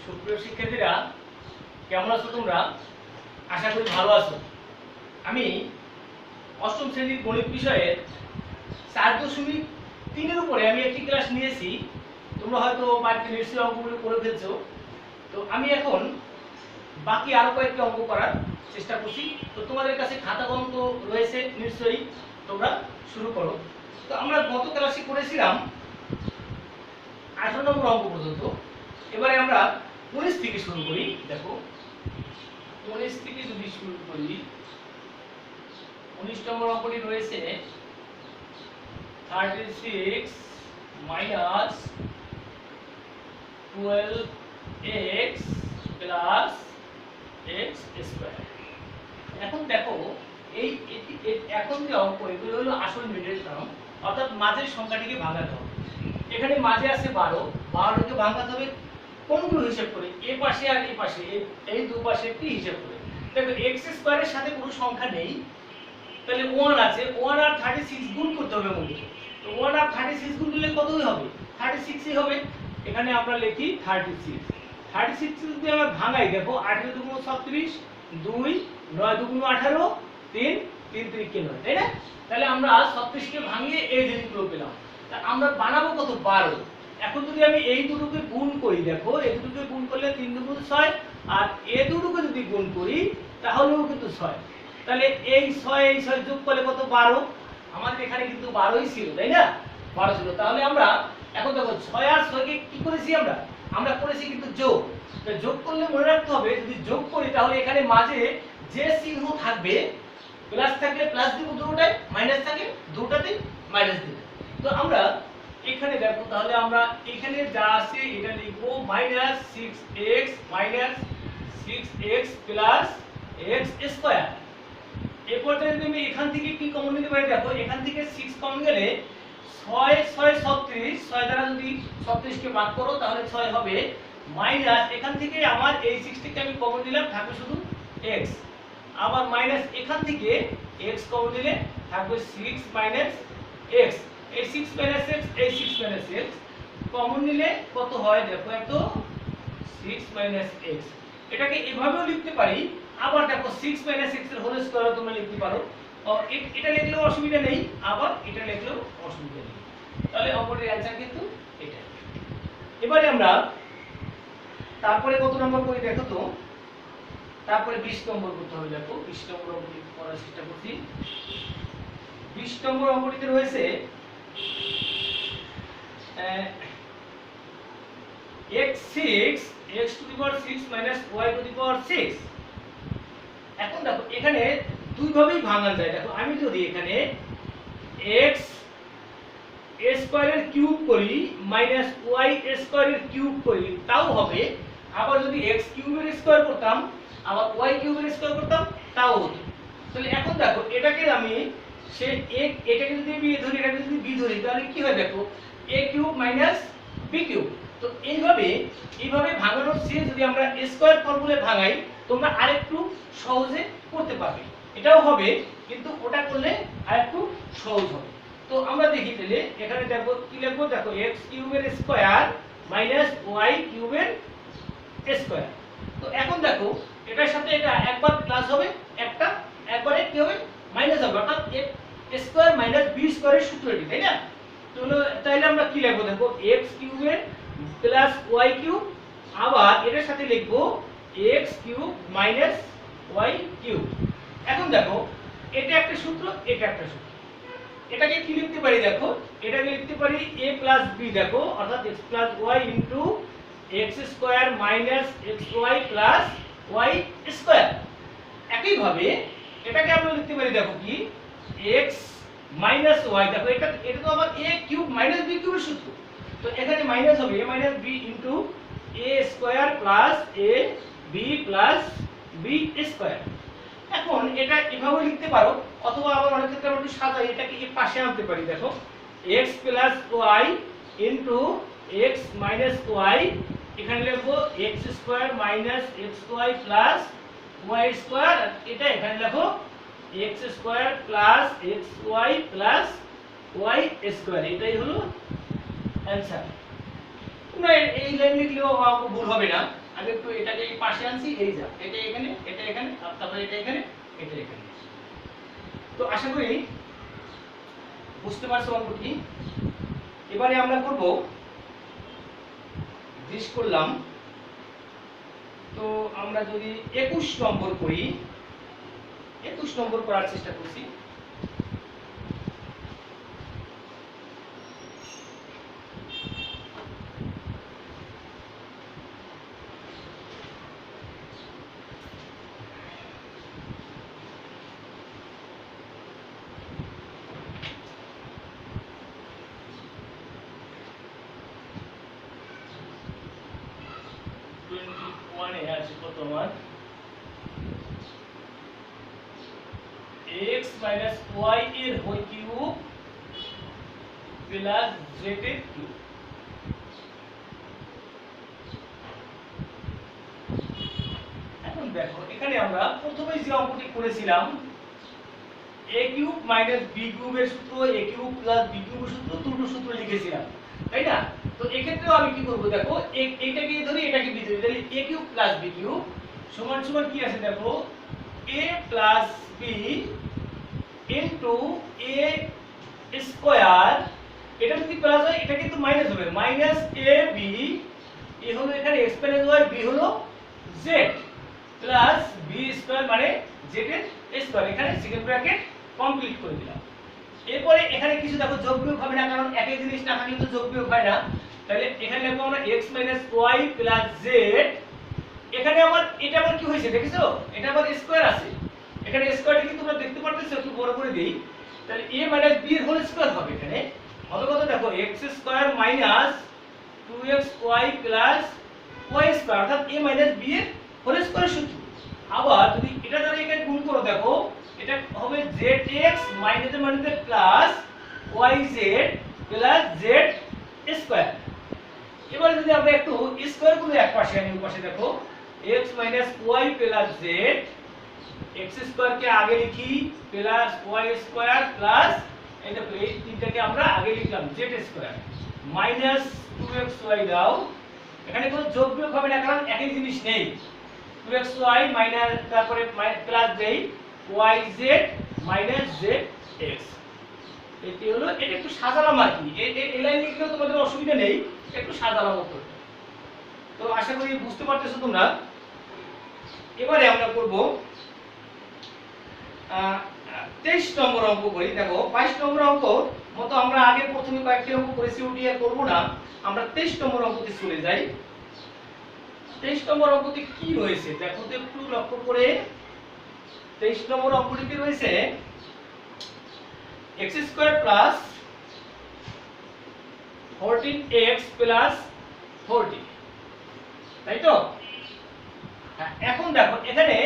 সুপ্রিয় শিক্ষার্থীরা, কেমন আছো তোমরা? আশা করি ভালো আছো। আমি অষ্টম শ্রেণীর গণিত বিষয়ের 4.3 উপরে আমি একটি ক্লাস নিয়েছি। তোমরা হয়তো বাড়িতে নিশ্চয়ই অঙ্কগুলো করে ফেলছো। তো আমি এখন বাকি আরো কয়েকটি অঙ্ক করার চেষ্টা করছি। তো তোমাদের কাছে খাতা কলম তো রয়েছে নিশ্চয়ই, তোমরা শুরু করো। তো আমরা গত ক্লাসে করেছিলাম 18 নম্বর অঙ্ক পর্যন্ত। এবারে আমরা 19 থেকে শুরু করি। দেখো 19 থেকে যদি শুরু করি, 19 নম্বর অঙ্কটি রয়েছে 36 minus 12x plus x square। এখন দেখো এখন যে অঙ্ক, এগুলো হলো আসল মিডল টার্ম, অর্থাৎ মাঝের সংখ্যাটিকে ভাঙাতে হবে। এখানে মাঝে আছে 12কে ভাঙাতে হবে কোনগুলো হিসাব করে, এ পাশে আর এই পাশে, এই দুপাশে কি হিসাব করে। দেখো x স্কয়ারের সাথে কোনো সংখ্যা নেই, তাহলে 1 আছে, 1 আর 36 গুণ করতে হবে মূলত। তো 1 আর 36 গুণ করলে কতই হবে? 36ই হবে। এখানে আমরা লিখি 36। 36 যদি আমরা ভাঙাই, দেখো 18 দুগুণ 36, 2 9 দুগুণ 18, 3 3 3 9, তাই না? তাহলে আমরা 36 কে ভাঙিয়ে এই জিনিসগুলো পেলাম। তা আমরা বানাবো কত? 12। এখন যদি আমি এই দুটোকে গুণ করি, দেখো এই দুটোকে গুণ করলে 3 দুগুণ 6, আর এই দুটোকে যদি গুণ করি তাহলেও কিন্তু 6। তাহলে এই 6 যোগ করলে কত? 12। আমাদের এখানে কিন্তু 12ই ছিল, তাই না? 12 ছিল। তাহলে আমরা এখন দেখো 6 আর 6 কে কি করেছি আমরা করেছি কিন্তু যোগ। তো যোগ করলে মনে রাখতে হবে, যদি যোগ করি তাহলে এখানে মাঝে যে চিহ্ন থাকবে, প্লাস থাকলে প্লাস দিব দুটোটাই, মাইনাস থাকলে দুটোটাতেই মাইনাস দিব। তো আমরা এখানে দেখো, তাহলে আমরা এখানে যা আছে এটা লিখবো -6x প্লাস x স্কয়ার। এরপর যদি আমি এখান থেকে কি কমন নিতে পারি, দেখো এখান থেকে 6 কমন গেলে 6 6 36, 6 দ্বারা যদি 36 কে ভাগ করো তাহলে 6 হবে, মাইনাস এখান থেকে আমার এই 6 থেকে আমি কমন দিলাম, থাকবে শুধু x, আবার মাইনাস এখান থেকে x কমন দিলে থাকবে 6 মাইনাস x, এই 6 মাইনাস x, এই 6 মাইনাস x কমন নিলে কত হয়? দেখো এত 6 মাইনাস x। এটাকে এভাবেও লিখতে পারি, আবার দেখো 6 মাইনাস x এর হোল স্কয়ার তোমরা লিখতে পারো। এটা লিখলেও অসুবিধা নেই, আবার এটা লিখলেও অসুবিধা নেই। তাহলে অঙ্কটির অ্যানসার কিন্তু এটা। এবারে আমরা তারপরে কত নম্বর করি দেখো তো, তারপরে 20 নম্বর করতে হবে। দেখো 20 নম্বর অঙ্কটি করার চেষ্টা করছি। 20 নম্বর অঙ্কটিতে রয়েছে x to the power 6 minus y to the power 6। এখন দেখো এখানে দুই ভাবেই ভাঙা যায়। দেখো আমি যদি এখানে x স্কয়ারের কিউব করি মাইনাস y স্কয়ারের কিউব করি তাও হবে, আবার যদি x কিউবের স্কয়ার করতাম আবার y কিউবের স্কয়ার করতাম তাও হতো। তাহলে এখন দেখো এটাকে আমি এটাকে যদি b ধরি, এটাকে যদি b ধরি, তাহলে কি হয়? দেখো a cube minus b cube. তো এইভাবে ভাঙানোর চেয়ে যদি আমরা স্কয়ার ফর্মুলায় ভাঙাই, তোমরা আরেকটু সহজে করতে পারবে। এটাও হবে, কিন্তু ওটা করলে আরেকটু সহজ হবে। তো আমরা দেখি তাহলে এখানে দেখো কি লিখবো, দেখো x কিউবের স্কয়ার মাইনাস y কিউবের স্কয়ার। তো এখন দেখো এটার সাথে এটা একবার প্লাস হবে, একবারে কি হবে? মাইনাস হবে, অর্থাৎ x স্কয়ার মাইনাস b স্কয়ারের সূত্র এটি, তাই না? তাহলে আমরা কি লিখবো? দেখো x কিউবের প্লাস y কিউব, আবার এটার সাথে লিখবো x cube minus y cube. এখন দেখো এটা একটা সূত্র, এটা একটা সূত্র। এটাকে কি লিখতে পারি? দেখো এটাকে লিখতে পারি a প্লাস b, দেখো অর্থাৎ x plus y into x square minus xy plus y square. একই ভাবে এটাকে আমরা লিখতে পারি, দেখো কি x মাইনাস y, দেখো এটা তো আবার a কিউব মাইনাস b কিউবের সূত্র। তো এখানে মাইনাস হবে a minus b into a square plus a b plus b square. এখন এটা এভাবে লিখতে পারো, অথবা আবার অনেক ক্ষেত্রে আমরা একটু সাজাই, এটাকে এই পাশে আনতে পারি। দেখো x plus y into x minus y, এখানে লিখবো x square minus xy plus y square, এটা এখানে লিখো x square plus xy plus y square. এটাই হলো অ্যানসার। তোমরা এই লাইন লিখলেও ভুল হবে না। আমি একটু এটাকে এই পাশে আনছি, এই যা এটা এখানে, এটা এখানে, আর তারপরে এটা এখানে, এটা এখানে। তো আশা করি বুঝতে পারছো অঙ্কটি। এবারে আমরা করব 20 করলাম, তো আমরা যদি 21 নম্বর করি, 21 নম্বর করার চেষ্টা করছি। তোমার x মাইনাস y এর হোল কিউব প্লাস z এর কিউব। এখন দেখো এখানে আমরা প্রথমে যে অঙ্কটি করেছিলাম a কিউব মাইনাস b কিউবের সূত্র, a কিউব প্লাস b কিউবের সূত্র, দুটো সূত্র লিখেছিলাম, তাই না? তো এক্ষেত্রেও আমি কি করব, দেখো এইটাকে ধরি, এটাকে b ধরি, তাহলে a cube plus b cube সমান সমান কি আছে দেখো, a plus b into a square, এটা যদি প্লাস হয় এটা কিন্তু মাইনাস হবে, মাইনাস ab, এ হলো এখানে x প্লাস y, b হলো z প্লাস b স্কয়ার মানে z এর স্কয়ার। এখানে সেকেন্ড ব্র্যাকেট কমপ্লিট করে দিলাম। এরপরে এখানে কিছু দেখো যোগ বিয়োগ হবে না, কারণ একই জিনিস না থাকলে তো যোগ বিয়োগ হয় না। তাহলে এখানে লিখবো আমরা x y প্লাস z। এখানে আমার এটা আবার কি হয়েছে দেখেছো, এটা আবার স্কয়ার আছে, এখানে স্কয়ারটা কিন্তু তোমরা দেখতে পারতেছো, একটু বড় করে দেই। তাহলে a মাইনাস b এর হোল স্কয়ার হবে, এখানে হবে কত দেখো, x square minus 2xy plus y square, অর্থাৎ a মাইনাস b এর হোল স্কয়ার সূত্র। আবার যদি এটা দ্বারা এখানে গুণ করো দেখো, এটা হবে zx minus minus plus yz plus z square. এবার যদি আমরা একটু স্কয়ার গুলো এক পাশে আনি, পাশে দেখো x minus y plus z, x square কে আগে লিখি প্লাস y স্কয়ার প্লাস এই দেখো এই তিনটাকে আমরা আগে লিখলাম z স্কয়ার মাইনাস 2xy দাও। এখানে কোনো যোগ বিয়োগ হবে না, কারণ একই জিনিস নেই। 2xy মাইনাস তারপরে প্লাস দেই yz মাইনাস zx। এটি হলো, এটা একটু সাজালাম আর কি, এই লাইন লিখলেও তোমাদের অসুবিধা নেই, একটু সাজালাম উত্তর। তো আশা করি বুঝতে পারতেছো তোমরা। এবারে আমরা করব 23 নম্বর অঙ্ক করি। দেখো 22 নম্বর অঙ্ক মতো আমরা আগে প্রথমে কয়েকটি অঙ্ক করেছি, ওটি আর করব না, আমরা 23 নম্বর অঙ্কতে চলে যাই। 23 নম্বর অঙ্কতে কি রয়েছে দেখো তো একটু লক্ষ্য করে। 23 নম্বর অঙ্কটিতে রয়েছে x square plus 14x plus 40, তাই তো? এখন দেখো এখানে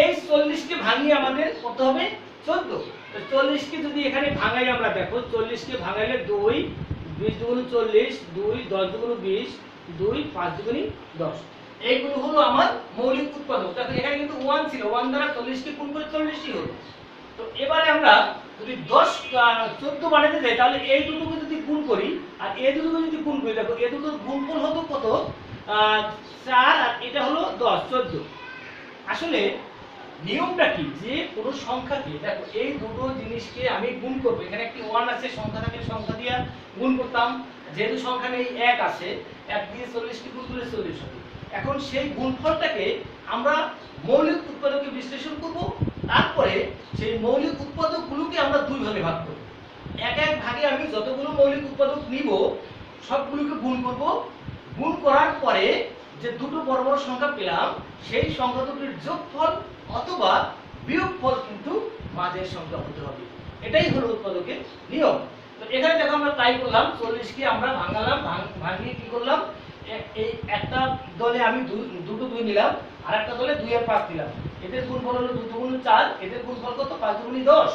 এই 40 কে ভাঙিয়ে আমাদের কত হবে 14। তো 40 কে যদি এখানে ভাঙাই আমরা, দেখো 40 কে ভাঙাইলে 2 20 দুগুণ 40, 2 10 দুগুণ 20, 2 5 দুগুণ 10, এইগুলো হলো আমার মৌলিক উৎপাদক। দেখো এখানে কিন্তু 1 ছিল, 1 দ্বারা 40 কে গুণ করে 40ই হলো। তো এবারে আমরা যদি 14 বানাতে যাই, তাহলে এই দুটোকে যদি গুণ করি আর এই দুটোকে যদি গুণ করি, দেখো এই দুটোর গুণফল হতো কত 4 আর এটা হলো 10 14। আসলে নিয়মটা কি, যে কোনো সংখ্যাকে দেখো এই দুটো জিনিসকে আমি গুণ করব, এখানে একটি 1 আছে, সংখ্যা থাকলে সংখ্যা দিয়ে গুণ করতাম, যেহেতু সংখ্যা নেই 1 আছে, 1 দিয়ে 40 কে গুণ করলে 40 হবে। এখন সেই গুণফলটাকে আমরা মৌলিক উৎপাদকে বিশ্লেষণ করব, তারপরে সেই মৌলিক উৎপাদকগুলোকে আমরা দুই ভাগে ভাগ করব। এক এক ভাগে আমি যতগুলো মৌলিক উৎপাদক নিব সবগুলোকে গুণ করব, গুণ করার পরে যে দুটো বড় বড় সংখ্যা পেলাম সেই সংখ্যা দুটির যোগফল অথবা বিয়োগফল কিন্তু মাঝের সংখ্যা হতে হবে। এটাই হলো উৎপাদকের নিয়ম। তো এখানে দেখো আমরা তাই করলাম, 40 কে আমরা ভাঙালাম, ভাঙিয়ে কি করলাম, এই একটা দলে আমি দুটো 2 নিলাম, আর একটা দলে 2 আর 5 দিলাম। এদের গুণফল হলো 2 গুণ 4, এদের গুণফল কত 5 গুণ 10,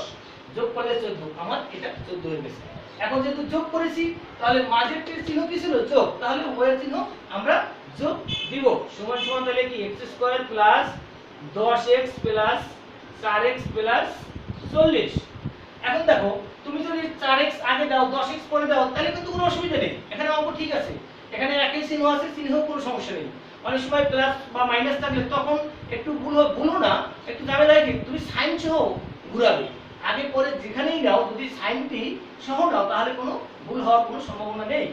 যোগ করলে 14, আমার এটা 14 হয়ে গেছে। এখন যেহেতু যোগ করেছি তাহলে মাঝেরটির চিহ্ন কি ছিল যোগ, তাহলে উভয়ের চিহ্ন আমরা যোগ দিব। সমান সমান তাহলে কি x square plus 10x plus 4x plus 40। এখন দেখো তুমি যদি 4x আগে দাও 10x পরে দাও তাহলে কিন্তু কোনো অসুবিধা নেই, এখানে অঙ্ক ঠিক আছে, এখানে একই চিহ্ন আছে, চিহ্ন কোনো সমস্যা নেই। অনেক সময় প্লাস বা মাইনাস থাকলে তখন একটু ভুলো না, একটু ঝামেলা হয়, কি তুমি সাইন সহ ঘুরাবে, আগে পরে যেখানেই নাও যদি সাইনটি সহ নাও তাহলে কোনো ভুল হওয়ার কোনো সম্ভাবনা নেই।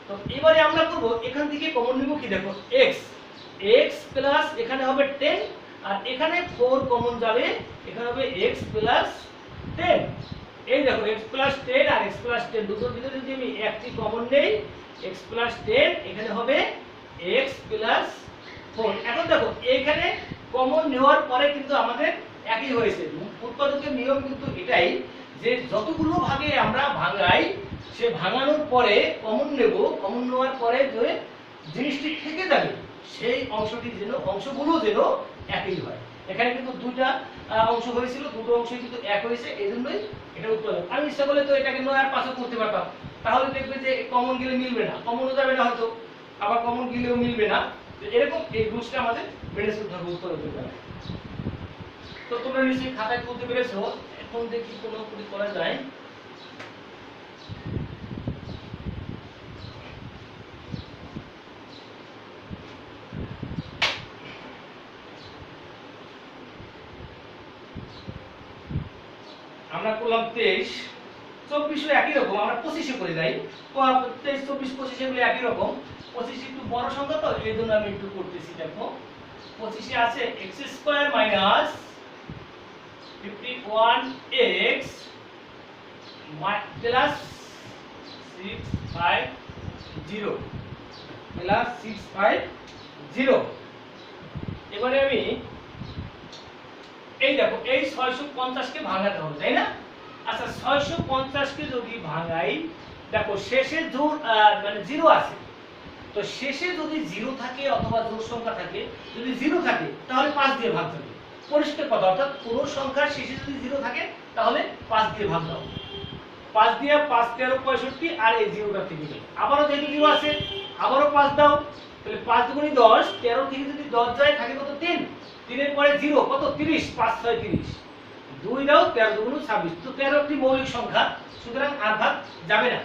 তো এবারে আমরা করব এখান থেকে কমন নিব কি, দেখো x x প্লাস এখানে হবে 10 আর এখানে 4 কমন যাবে, এখানে হবে x প্লাস 10। এই দেখো x প্লাস 10 আর x প্লাস 10 দুটোর ভিতরে যদি আমি একটি কমন নেই x প্লাস 10, এখানে হবে x প্লাস 4। এখন দেখো এইখানে কমন নেওয়ার পরে কিন্তু আমাদের একই হয়েছে। উৎপাদকের নিয়ম কিন্তু এটাই যে যতগুলো ভাগে আমরা ভাঙাই সে ভাঙানোর পরে কমন নেব, কমন নেওয়ার পরে যে জিনিসটি থেকে যাবে সেই অংশটি যেন অংশগুলো যেন একই হয়। এখানে কিন্তু দুইটা অংশ হয়েছিল, দুটো অংশ কিন্তু এক হয়েছে, এই জন্যই এটা উৎপাদক। আমি ইচ্ছা করলে তো এটাকে 9 আর 5 করতে পারতাম, তাহলে দেখবে যে কমন গেলে মিলবে না, কমনও যাবে না হয়তো, আবার কমন গেলেও মিলবে না। তো এরকম এই রুলসটা আমাদের মেনে চলতে হবে উৎপাদকের বেলা। তো তোমরা নিশ্চয়ই খাতায় তুলতে পেরেছো। এখন দেখি কোনো করে করা যায়। আমরা করলাম 23, 24 একই রকম, আমরা 25 করে যাই। 23, 24, 25 এগুলো একই রকম। 25 একটু বড় সংখ্যা তো এই জন্য আমি একটু করতেছি। দেখো 25 এ আছে x square minus 51x plus 650 plus 650। এবারে আমি এই দেখো এই 650 কে ভাঙাতে হবে, তাই না? আচ্ছা 650 কে যদি ভাঙাই, দেখো শেষে জোড় মানে 0 আছে, তো শেষে যদি 0 থাকে অথবা জোড় সংখ্যা থাকে, যদি 0 থাকে তাহলে 5 দিয়ে ভাগ হবে। পরিষ্কার কথা, অর্থাৎ কোন সংখ্যার শেষে যদি 0 থাকে তাহলে 5 দিয়ে ভাগ দাও। 5 দিয়ে 5 13 65 আর এই 0টা থেকে গেল। আবারও যেহেতু 0 আছে আবারও 5 দাও, তাহলে 5 দুগুণে 10, 13 থেকে যদি 10 যায় থাকে কত 3, 3 এর পরে 0 কত 30, 5 6 30, 2 দাও 13 দুগুণ 26। তো 13 একটি মৌলিক সংখ্যা, সুতরাং আর ভাগ যাবে না।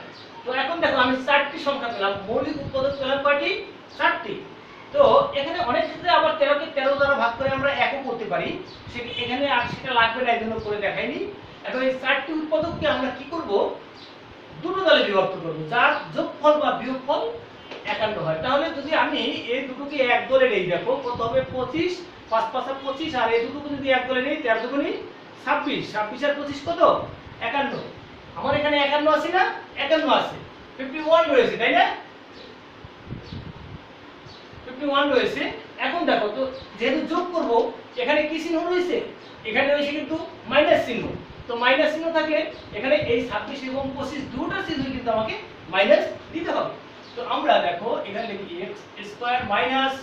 তো এখন দেখো আমি 4টি সংখ্যা পেলাম, মৌলিক উৎপাদক পেলাম কয়টি, 4টি। তো এখানে অনেক ক্ষেত্রে আবার 13 কে 13 দ্বারা ভাগ করে আমরা একও করতে পারি, এখানে আর সেটা লাগবে না, এজন্য করে দেখাইনি। এখন এই 4টি উৎপাদককে আমরা কি করব, দুটো দলে বিভক্ত করব, যার যোগফল বা বিয়োগফল 51 হয়। তাহলে যদি আমি এই দুটোকে এক দলে নেই, দেখো কত হবে 25, 5 5 25, আর এই দুটোকে যদি এক দলে নেই 13 দুগুণে 26, 26 আর 25 কত 51। আমার এখানে 51 আছে না, 51 আছে, 51 রয়েছে, তাই না? 51 রয়েছে। এখন দেখো তো যেহেতু যোগ করব, এখানে কি চিহ্ন রয়েছে, এখানে রয়েছে কিন্তু মাইনাস চিহ্ন। তো মাইনাস চিহ্ন থাকলে এখানে এই 26 এবং 25 দুটো চিহ্ন কিন্তু আমাকে মাইনাস দিতে হবে। তো আমরা দেখো এখানে লিখি x square minus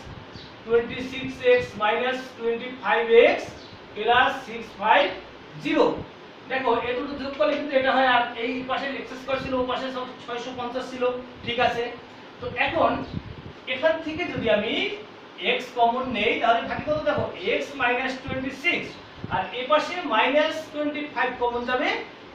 26x minus 25x plus 650। দেখো এই দুটো যোগ করলে কিন্তু এটা হয়, আর এই পাশে x স্কয়ার ছিল, ওই পাশে 650 ছিল, ঠিক আছে। তো এখন এখান থেকে যদি আমি x কমন নেই তাহলে থাকে কত, দেখো x মাইনাস 26 আর এই পাশে মাইনাস 25 কমন যাবে।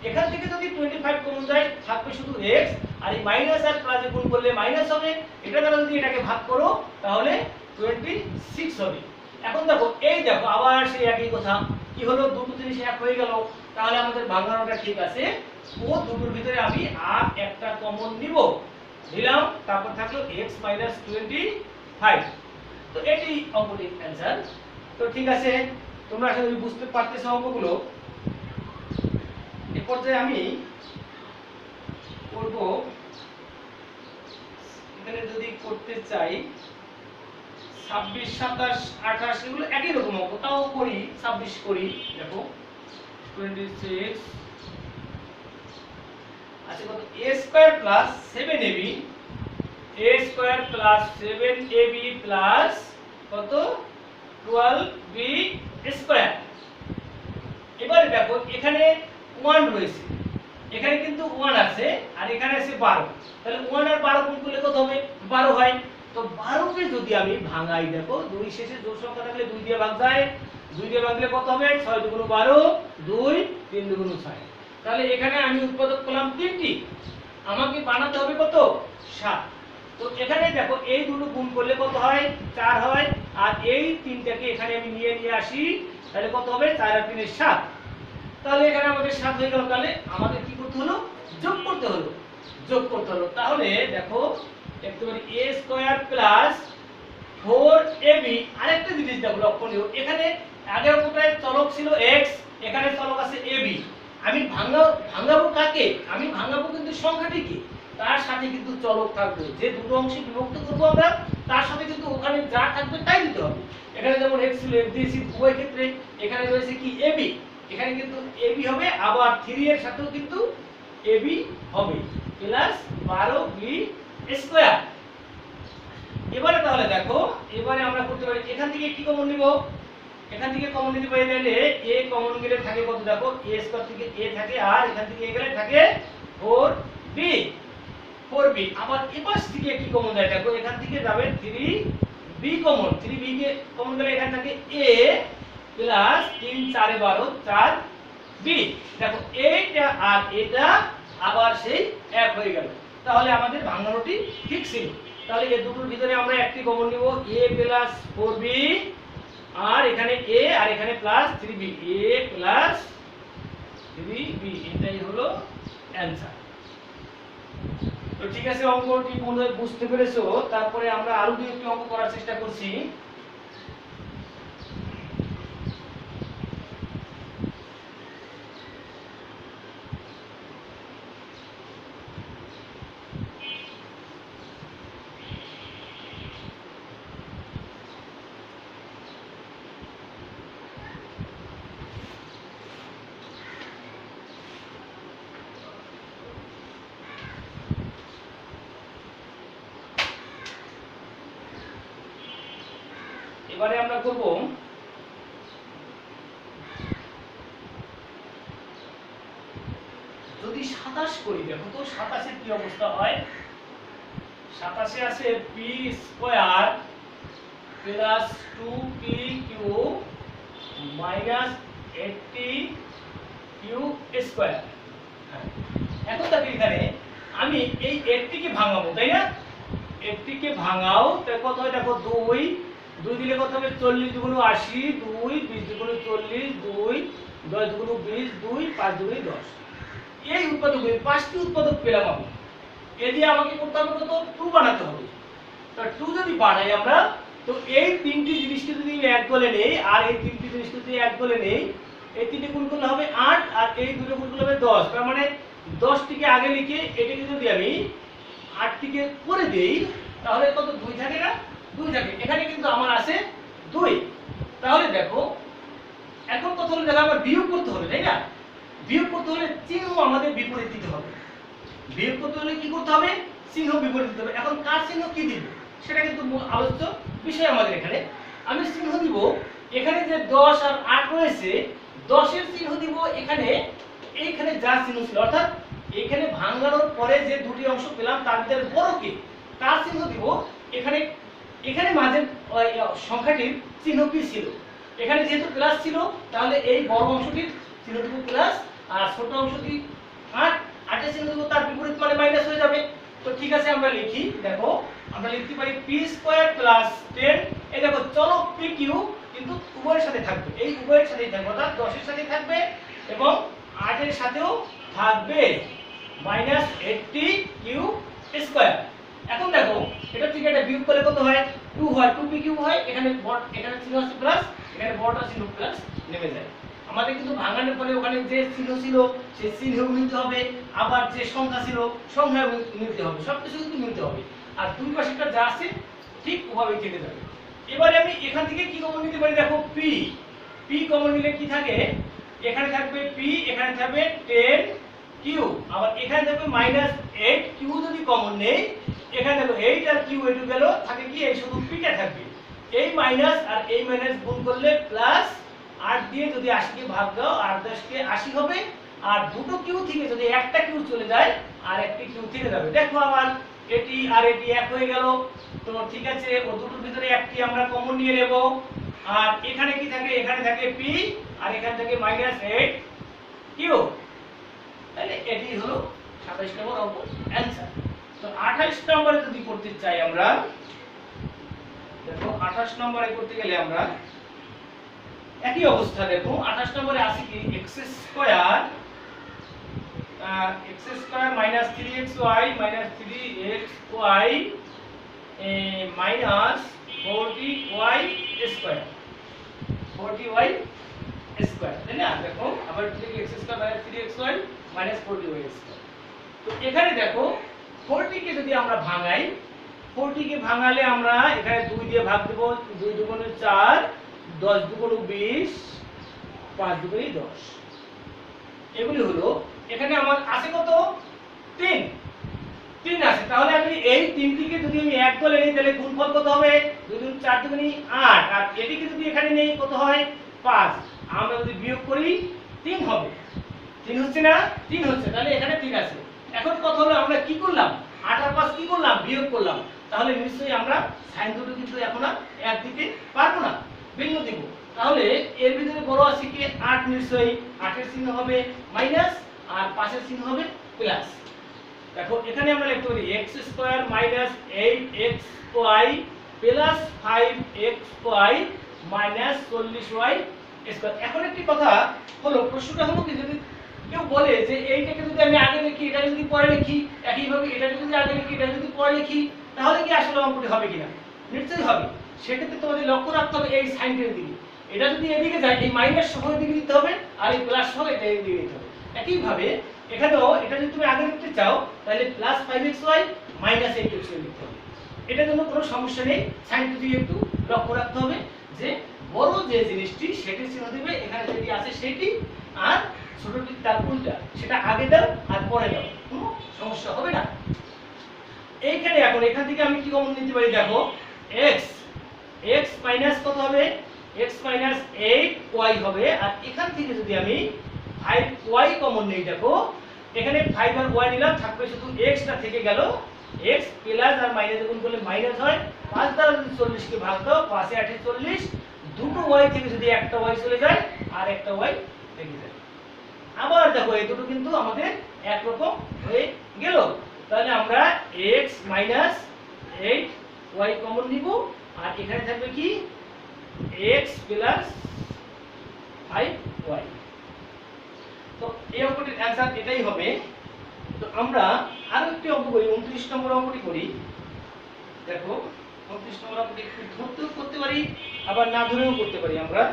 এখান থেকে যদি 25 কমন যায় থাকবে শুধু x, আর এই মাইনাস আর প্লাসে গুণ করলে মাইনাস হবে, এটা দ্বারা যদি এটাকে ভাগ করো তাহলে 26 হবে। এখন দেখো এই দেখো আবার সেই একই কথা, কি হলো দুটো জিনিস এক হয়ে গেল, তাহলে আমাদের ভাঙানোটা ঠিক আছে। ও দুটোর ভিতরে আমি আর একটা কমন নিব, দিলাম, তারপর থাকলো x মাইনাস 25। তো এটি অঙ্কটির অ্যানসার। তো ঠিক আছে, তোমরা আসলে বুঝতে পারতেছো অঙ্কগুলো। এই পর্যায়ে আমি করব, এখানে যদি করতে চাই 26 27 28 এগুলো একই রকম অঙ্ক, তাও করি 26 করি। দেখো 26 আচ্ছা কত a square plus 7ab, a square plus 7ab plus কত 12b স্কয়ার। এবারে দেখো এখানে 1 রয়েছে, এখানে কিন্তু 1 আছে আর এখানে আছে 12, তাহলে 1 আর 12 গুণ করলে কত হবে 12 হয়। তো 12 কে যদি আমি ভাঙাই, দেখো 2 শেষে জোড় সংখ্যা থাকলে 2 দিয়ে ভাগ যায়, 2 দিয়ে ভাগলে কত হবে 6 দুগুণ 12, 2 3 দুগুণ 6। তাহলে এখানে আমি উৎপাদক পেলাম 3টি, আমাকে বানাতে হবে কত 7। তো এখানে দেখো এই দুটো গুণ করলে কত হয় 4 হয়, আর এই তিনটাকে এখানে আমি নিয়ে আসি, তাহলে কত হবে 4 আর 3 এর 7। তাহলে এখানে আমাদের 7 হয়ে গেল। তাহলে আমাদের কি করতে হলো, যোগ করতে হলো, যোগ করতে হলো। তাহলে দেখো একেবারে a স্কয়ার প্লাস 4ab। আরেকটা জিনিস দেখো লক্ষণীয়, এখানে আগের কোটায় চলক ছিল x, এখানে চলক আছে ab। আমি ভাঙাবো কাকে, আমি ভাঙাবো কিন্তু সংখ্যাটিকে, তার সাথে কিন্তু চলক থাকবে। যে দুটো অংশে বিভক্ত করব আমরা, তার সাথে কিন্তু ওখানে যা থাকবে তাই দিতে হবে। এখানে যেমন x ছিল f দিয়েছি উভয় ক্ষেত্রে, এখানে রয়েছে কি ab, এখানে কিন্তু ab হবে, আবার 3 এর সাথেও কিন্তু ab হবে, প্লাস 12b স্কয়ার। এবারে তাহলে দেখো, এবারে আমরা করতে পারি এখান থেকে কি কমন নিব, এখান থেকে কমন নিতে পারি, তাহলে a কমন গেলে থাকে কত, দেখো a স্কয়ার থেকে a থাকে, আর এখান থেকে a গেলে থাকে 4b, 4b। আবার এপাশ থেকে কি কমন যায়, দেখো এখান থেকে যাবে 3b কমন, 3b কে কমন গেলে এখানে থাকে a প্লাস 3 4 12 4b। দেখো এইটা আর এটা আবার সেই এক হয়ে গেল। তাহলে আমাদের ভাঙানোটি ঠিক ছিল। তাহলে এই দুটোর ভিতরে আমরা একটি কমন নিব, a প্লাস 4b, আর এখানে a আর এখানে plus 3b, a plus 3b, এটাই হলো অ্যানসার। তো ঠিক আছে, অঙ্কটি পুনরায় বুঝতে পেরেছো। তারপরে আমরা আরো দুই একটি অঙ্ক করার চেষ্টা করছি। এবারে আমরা করব যদি 27 করি, দেখো তো 27 এর কি অবস্থা হয়। 27 এ আছে p square plus 2p cube minus 80q square. এখন দেখো এখানে আমি এই 80 কে ভাঙাবো, তাই না, 80 কে ভাঙাও, তাই কত হয় দেখো 2 2 দিলে কত হবে 40 দুগুণ 80, 2 20 দুগুণ 40, 2 10 দুগুণ 20, 2 5 দুগুণ 10। এই উৎপাদকগুলি 5টি উৎপাদক পেলাম আমি। এ দিয়ে আমাকে করতে হবে কত, 2 বানাতে হবে। তো 2 যদি বানাই আমরা, তো এই তিনটি জিনিসকে যদি এক বলে নেই, আর এই তিনটি জিনিসকে যদি এক বলে নেই, এই তিনটি গুণ করলে হবে 8, আর এই দুটো গুণ করলে হবে 10। তার মানে 10 টিকে আগে লিখে এটাকে যদি আমি 8 টিকে করে দেই, তাহলে কত 2 থাকে না, 2 থাকে। এখানে কিন্তু আমার আছে 2। তাহলে দেখো এখন কত হলো, দেখো আমার বিয়োগ করতে হবে, তাই না, বিয়োগ করতে হলে চিহ্ন আমাদের বিপরীত দিতে হবে। বিয়োগ করতে হলে কি করতে হবে, চিহ্ন বিপরীত দিতে হবে। এখন কার চিহ্ন কি দিব সেটা কিন্তু আলোচ্য বিষয় আমাদের। এখানে আমি চিহ্ন দিব, এখানে যে 10 আর 8 রয়েছে, 10 এর চিহ্ন দিব এখানে, এইখানে যা চিহ্ন ছিল, অর্থাৎ এখানে ভাঙানোর পরে যে দুটি অংশ পেলাম তার ভিতরে বড় কি, তার চিহ্ন দিব এখানে। এখানে মাঝে সংখ্যাটির চিহ্ন কি ছিল, এখানে যেহেতু প্লাস ছিল, তাহলে এই বড় অংশটির চিহ্ন দিব প্লাস, আর ছোট অংশটি 8, 8 এর চিহ্ন দিব তার বিপরীত মানে মাইনাস হয়ে যাবে। তো ঠিক আছে, আমরা লিখি, দেখো আমরা লিখতে পারি p স্কয়ার প্লাস 10। এই দেখো চলক p কিউ কিন্তু উভয়ের সাথে থাকবে, এই উভয়ের সাথেই থাকবে, অর্থাৎ 10 এর সাথে থাকবে এবং 8 এর সাথেও থাকবে, মাইনাস 80q স্কয়ার। এখন দেখো এটা থেকে এটা বিয়োগ করলে কত হয়, 2 হয়, 2p কিউ হয়, এখানে এখানে চিহ্ন আছে প্লাস, এখানে বড়টা চিহ্ন প্লাস নেমে যায়। আমাদের কিন্তু ভাঙানোর পরে ওখানে যে চিহ্ন ছিল সেই চিহ্ন মিলতে হবে, আবার যে সংখ্যা ছিল সংখ্যা মিলতে হবে, সবকিছু কিন্তু মিলতে হবে। আর দুই পাশেরটা যা আছে ঠিক ওভাবেই কেটে যাবে। এবারে আমি এখান থেকে কি কমন নিতে পারি, দেখো p, p কমন নিলে কি থাকে, এখানে থাকবে p, এখানে থাকবে 10q, আবার এখানে থাকবে -8q। যদি কমন নেই, এখানে দেখো 8 আর q এটু গেল, থাকে কি এই শুধু p টা থাকবে। এই মাইনাস আর এই মাইনাস গুণ করলে প্লাস, 8 দিয়ে যদি 80 কে ভাগ দাও, 8 10 কে 80 হবে। আর দুটো কিউ থেকে যদি একটা কিউ চলে যায়, আর একটি কিউ থেকে যাবে। দেখো আমার এটি আর এটি এক হয়ে গেল। তো ঠিক আছে, ও দুটোর ভিতরে একটি আমরা কমন নিয়ে নেব। আর এখানে কি থাকে, এখানে থাকে p, আর এখানে থাকে -8q। তাহলে এটি হলো 27 নম্বর অঙ্ক অ্যানসার। তো 28 নম্বরে যদি করতে চাই আমরা, দেখো 28 নম্বরে করতে গেলে আমরা একই অবস্থা। দেখো 28 নম্বরে আছে কি x square minus 3xy minus 3xy minus 40y square 40y square, তাই না? দেখো আবার x square minus 3xy minus 40y square. তো এখানে দেখো 40 কে যদি আমরা ভাঙাই, 40 কে ভাঙালে আমরা এখানে 2 দিয়ে ভাগ দেব, 2 দুগুণে 4, 10 দুগুণে 20, 5 দুগুণে 10। এগুলি হলো, এখানে আমার আছে কত? 3 আছে। তাহলে আমি এই 3টিকে যদি আমি এক দলে নিই তাহলে গুণফল কত হবে? 2 গুণ 4 দুগুণে 8, আর এটিকে যদি এখানে নেই কত হয়? 5। আমরা যদি বিয়োগ করি 3 হবে। 3 হচ্ছে না? 3 হচ্ছে। তাহলে এখানে 3 আছে। এখন কথা হলো আমরা কি করলাম? 8 আর 5 কি করলাম? বিয়োগ করলাম। তাহলে নিশ্চয়ই আমরা সাইন দুটো কিন্তু এখন আর এক দিতে পারবো না, ভিন্ন দিব। তাহলে এর ভিতরে বড় আছে কি? 8, নিশ্চয়ই 8 এর চিহ্ন হবে মাইনাস আর 5 এর চিহ্ন হবে প্লাস। দেখো এখানে আমরা লিখতে পারি x square minus 8xy plus 5xy minus 40y square. এখন একটি কথা হলো, প্রশ্নটা হলো কি, যদি কেউ বলে যে এইটাকে যদি আমি আগে লিখি, এটা যদি পরে লিখি, একইভাবে এটাকে যদি আগে লিখি, এটা যদি পরে লিখি, তাহলে কি আসলে অঙ্কটি হবে কিনা? নিশ্চয়ই হবে। সেক্ষেত্রে তোমাদের লক্ষ্য রাখতে হবে এই সাইনটার দিকে। এটা যদি এদিকে যায়, এই মাইনাস সহ এদিকে দিতে হবে, আর এই প্লাস সহ এটা এদিকে দিতে হবে। একইভাবে এখানেও এটা যদি তুমি আগে লিখতে চাও তাহলে প্লাস 5xy মাইনাস 8xy লিখতে হবে। এটার জন্য কোনো সমস্যা নেই। সাইনটা দিয়ে একটু লক্ষ্য রাখতে হবে যে বড় যে জিনিসটি সেটি চিহ্ন দিবে, এখানে যেটি আছে সেটি, আর ছোটটি তার উল্টা, সেটা আগে দাও আর পরে দাও, কোনো সমস্যা হবে না। এইখানে এখন এখান থেকে আমি কি কমন নিতে পারি? দেখো x মাইনাস কত হবে? x মাইনাস 8y হবে। আর এখান থেকে যদি আমি 5y কমন নেই, দেখো এখানে 5 আর y নিলাম, থাকবে শুধু x টা থেকে গেল। x প্লাস আর মাইনাস গুণ করলে মাইনাস হয়। 5 দ্বারা যদি 40 কে ভাগ দাও, 5 এ 8 40, দুটো y থেকে যদি একটা y চলে যায় আর একটা y থেকে যায়। আবার দেখো এই দুটো কিন্তু আমাদের একরকম হয়ে গেল। তাহলে আমরা x মাইনাস 8y কমন নিব, আর এখানে থাকবে কি? x plus 5y। তো এই অঙ্কটির অ্যানসার এটাই হবে। তো আমরা আরো একটি অঙ্ক করি, 29 নম্বর অঙ্কটি করি। দেখো 29 নম্বর অঙ্কটি একটু ধরতেও করতে পারি, আবার না ধরেও করতে পারি আমরা।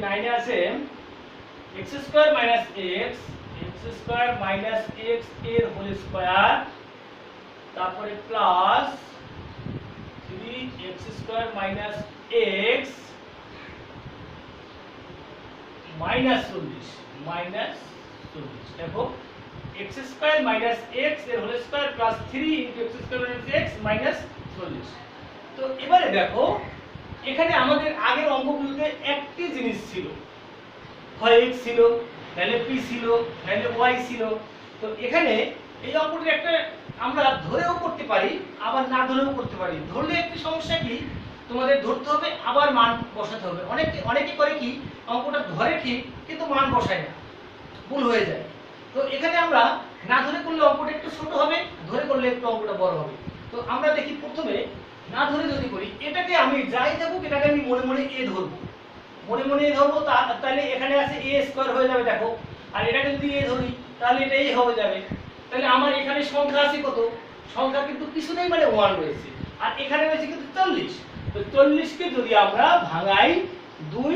নাইনে আছে x square minus x square minus x এর হোল স্কয়ার, তারপরে plus 3x square minus x minus 40 দেখো x স্কয়ার মাইনাস x এর whole square plus 3 into x square minus x minus 40। তো এবারে দেখো এখানে আমাদের আগের অঙ্কগুলোতে একটি জিনিস ছিল, হয় x ছিল, নাহলে p ছিল, নাহলে y ছিল। তো এখানে এই অঙ্কটির একটা আমরা ধরেও করতে পারি, আবার না ধরেও করতে পারি। ধরলে একটি সমস্যা কি, তোমাদের ধরতে হবে আবার মান বসাতে হবে। অনেকে করে কি, অঙ্কটা ধরে ঠিক কিন্তু মান বসায় না, ভুল হয়ে যায়। তো এখানে আমরা না ধরে করলে অঙ্কটা একটু ছোট হবে, ধরে করলে একটু অঙ্কটা বড় হবে। তো আমরা দেখি প্রথমে না ধরে যদি করি, এটাকে আমি যাই থাকুক এটাকে আমি মনে মনে এ ধরবো, মনে মনে এ ধরবো। তাহলে এখানে আছে a স্কয়ার হয়ে যাবে দেখো, আর এটাকে যদি এ ধরি তাহলে এটা এই হয়ে যাবে। তাহলে আমার এখানে সংখ্যা আছে কত? সংখ্যা কিন্তু কিছু নেই, মানে 1 রয়েছে, আর এখানে রয়েছে কিন্তু 40। তো 40 কে যদি আমরা ভাঙাই, 2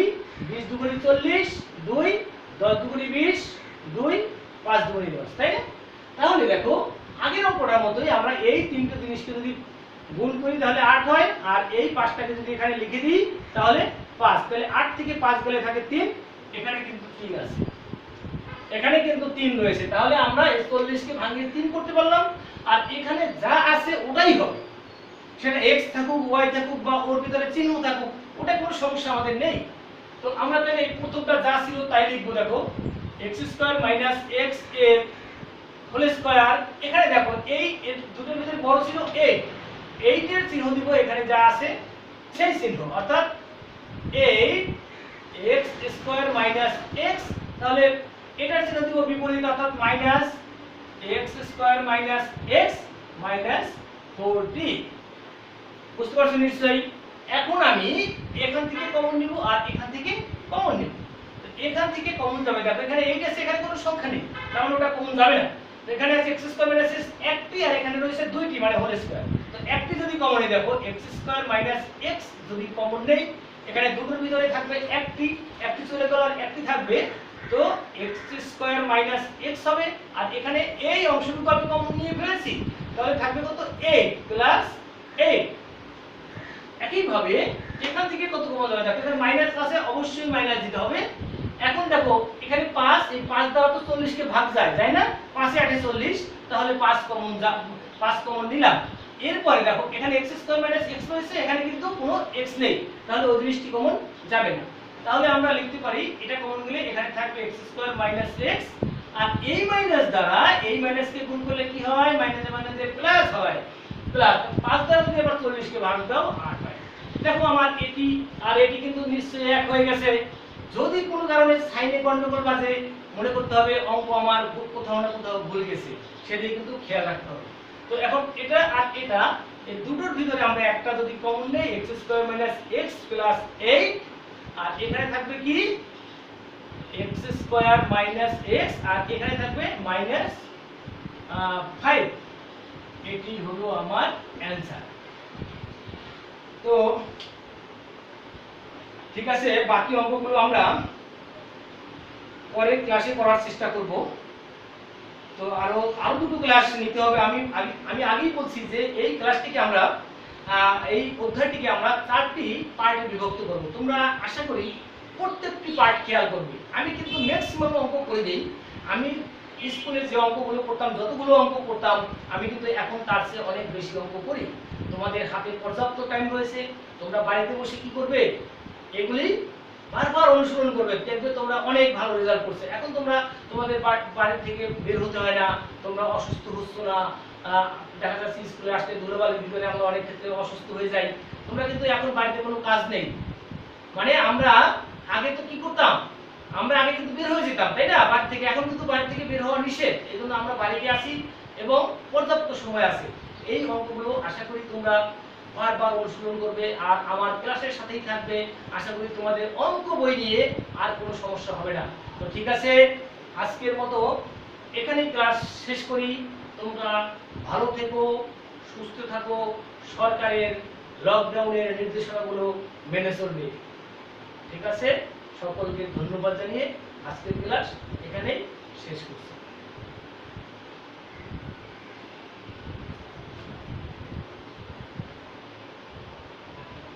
20 দুগুণে 40, 2 10 দুগুণে 20, 2 5 দুগুণে 10, তাই না? তাহলে দেখো আগের অঙ্কটার মতোই আমরা এই তিনটে জিনিসকে যদি গুণ করি তাহলে 8 হয়, আর এই 5টাকে যদি এখানে লিখে দিই তাহলে 5। তাহলে 8 থেকে 5 গেলে থাকে 3, এখানে কিন্তু 3 আছে, এখানে কিন্তু 3 রয়েছে। তাহলে আমরা 40 কে ভাঙিয়ে 3 করতে পারলাম, আর এখানে যা আছে ওটাই হবে। সেটা x থাকুক y থাকুক বা ওর ভিতরে চিহ্ন থাকুক, ওটা কোনো সমস্যা আমাদের নেই। তো আমরা তাহলে এই প্রথমটা যা ছিল তাই লিখবো। দেখো x স্কয়ার মাইনাস x এর হোল স্কয়ার, এখানে দেখো এই দুটোর ভিতরে বড় ছিল 8, 8 এর চিহ্ন দিব এখানে যা আছে সেই চিহ্ন, অর্থাৎ 8 x স্কয়ার মাইনাস x, তাহলে এটার চিহ্ন দিব বিপরীত, অর্থাৎ minus x square minus x minus 4d। বুঝতে পারছো নিশ্চয়ই? এখন আমি এখান থেকে কমন নিব আর এখান থেকে কমন নিব। তো এখান থেকে কমন যাবে, দেখো এখানে 8 আছে, এখানে কোনো সংখ্যা নেই, কারণ ওটা কমন যাবে না। তো এখানে আছে x স্কয়ার মাইনাস x একটি, আর এখানে রয়েছে দুইটি, মানে হোল স্কয়ার। তো একটি যদি কমন নেই, দেখো x স্কয়ার মাইনাস x যদি কমন নেই, এখানে দুটোর ভিতরে থাকবে একটি, একটি চলে গেল আর একটি থাকবে, তো x স্কয়ার মাইনাস x হবে। আর এখানে এই অংশটুকু আমি কমন নিয়ে ফেলেছি, তাহলে থাকবে কত 8 প্লাস 8। একইভাবে এখান থেকে কত কমন যাবে, দেখো এখানে মাইনাস আছে, অবশ্যই মাইনাস দিতে হবে। এখন দেখো এখানে 5, এই 5 দ্বারা তো 40 কে ভাগ যায়, তাই না? 5 এ 8 এ 40, তাহলে 5 কমন 5 কমন নিলাম। এরপরে দেখো এখানে x স্কয়ার মাইনাস x রয়েছে, এখানে কিন্তু কোনো x নেই, তাহলে ওই জিনিসটি কমন যাবে না। তাহলে আমরা লিখতে পারি এটা কমন গেলে এখানে থাকবে x স্কয়ার মাইনাস x, আর এই মাইনাস দ্বারা এই মাইনাস কে গুণ করলে কি হয়, মাইনাসে মাইনাসে প্লাস হয়, প্লাস 5 দ্বারা যদি আবার 40 কে ভাগ দাও 8 হয়। দেখো আমার এটি আর এটি কিন্তু নিশ্চয়ই এক হয়ে গেছে। যদি কোনো কারণে সাইনে গন্ডগোল বাজে, মনে করতে হবে অঙ্ক আমার কোথাও না কোথাও ভুল গেছে, সেদিকে কিন্তু খেয়াল রাখতে হবে। তো এখন এটা আর এটা, এই দুটোর ভিতরে আমরা একটা যদি কমন নেই, x square minus x plus 8, আর এখানে থাকবে কি x স্কয়ার মাইনাস x, আর এখানে থাকবে মাইনাস 5। এটি হলো আমার অ্যানসার। তো ঠিক আছে, বাকি অঙ্কগুলো আমরা পরের ক্লাসে করার চেষ্টা করব। তো আরো দুটো ক্লাস নিতে হবে। আমি আগেই বলছি যে এই ক্লাসটিকে আমরা এই অধ্যায়টিকে আমরা 4টি পার্টে বিভক্ত করব। তোমরা আশা করি প্রত্যেকটি পার্ট খেয়াল করবে। আমি কিন্তু ম্যাক্সিমাম অঙ্ক করে দেই। আমি স্কুলে যে অঙ্কগুলো করতাম, যতগুলো অঙ্ক করতাম, আমি কিন্তু এখন তার চেয়ে অনেক বেশি অঙ্ক করি। তোমাদের হাতে পর্যাপ্ত টাইম রয়েছে, তোমরা বাড়িতে বসে কি করবে, এগুলি বারবার অনুসরণ করবে, দেখবে তোমরা অনেক ভালো রেজাল্ট করছে। এখন তোমরা তোমাদের বাড়ি থেকে বের হতে হয় না, তোমরা অসুস্থ হচ্ছ না। দেখা যাচ্ছে স্কুলে আসতে ধুলোবালির ভিতরে আমরা অনেক ক্ষেত্রে অসুস্থ হয়ে যাই। তোমরা কিন্তু এখন বাড়িতে কোনো কাজ নেই, মানে আমরা আগে তো কি করতাম, আমরা আগে কিন্তু বের হয়ে যেতাম, তাই না, বাড়ি থেকে। এখন কিন্তু বাড়ি থেকে বের হওয়া নিষেধ, এই জন্য আমরা বাড়িতে আসি এবং পর্যাপ্ত সময় আছে। এই অঙ্কগুলো আশা করি তোমরা বারবার অনুশীলন করবে আর আমার ক্লাসের সাথেই থাকবে। আশা করি তোমাদের অঙ্ক বই নিয়ে আর কোনো সমস্যা হবে না। তো ঠিক আছে, আজকের মতো এখানেই ক্লাস শেষ করি। তোমরা ভালো থেকো, সুস্থ থাকো, সরকারের লকডাউনের নির্দেশনাগুলো মেনে চলবে। ঠিক আছে, সকলকে ধন্যবাদ জানিয়ে আজকের ক্লাস এখানেই শেষ করছি।